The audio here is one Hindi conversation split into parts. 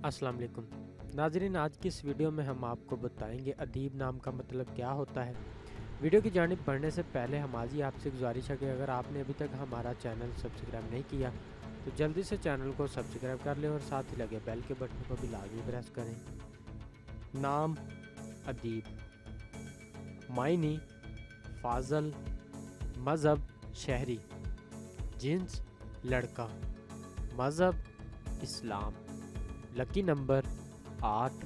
अस्सलाम वालेकुम नाजरीन, आज की इस वीडियो में हम आपको बताएंगे अदीब नाम का मतलब क्या होता है। वीडियो की जानिब बढ़ने से पहले हमारी आपसे गुजारिश है कि अगर आपने अभी तक हमारा चैनल सब्सक्राइब नहीं किया तो जल्दी से चैनल को सब्सक्राइब कर लें और साथ ही लगे बेल के बटन को भी लाजमी प्रेस करें। नाम अदीब, मायनी फाजल, मज़हब शहरी, जिन्स लड़का, मज़हब इस्लाम, लकी नंबर 8,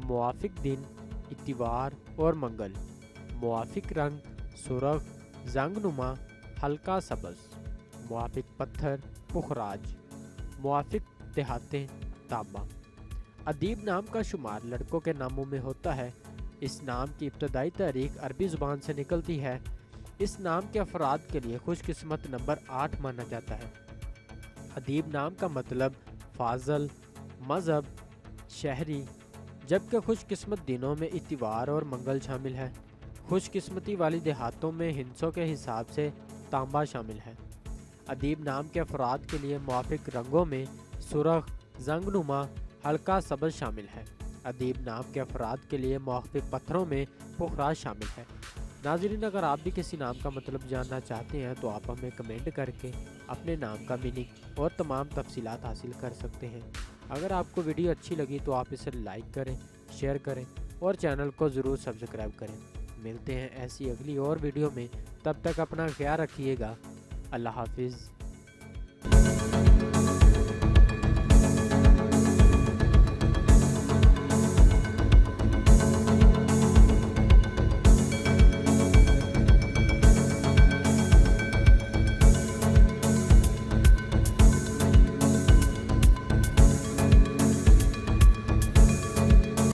मुआफिक दिन इतवार और मंगल, मुआफिक रंग सुरख जंगनुमा हल्का सब्ज, मुआफिक पत्थर पुखराज, मुआफिक देहातें तांबा। अदीब नाम का शुमार लड़कों के नामों में होता है। इस नाम की इब्तदाई तारीख अरबी ज़ुबान से निकलती है। इस नाम के अफराद के लिए खुशकिस्मत नंबर 8 माना जाता है। अदीब नाम का मतलब फाजल, मज़हब शहरी, जबकि खुशकिस्मत दिनों में इतवार और मंगल शामिल है। खुशकिस्मती वाली देहातों में हिंसों के हिसाब से तांबा शामिल है। अदीब नाम के अफराद के लिए मुआफिक रंगों में सुरख जंगनुमा हल्का सब्ज शामिल है। अदीब नाम के अफराद के लिए मुआफिक पत्थरों में पुखराज शामिल है। नाज़रीन, अगर आप भी किसी नाम का मतलब जानना चाहते हैं तो आप हमें कमेंट करके अपने नाम का मीनिंग और तमाम तफसीलात हासिल कर सकते हैं। अगर आपको वीडियो अच्छी लगी तो आप इसे लाइक करें, शेयर करें और चैनल को ज़रूर सब्सक्राइब करें। मिलते हैं ऐसी अगली और वीडियो में, तब तक अपना ख्याल रखिएगा। अल्लाह हाफिज़।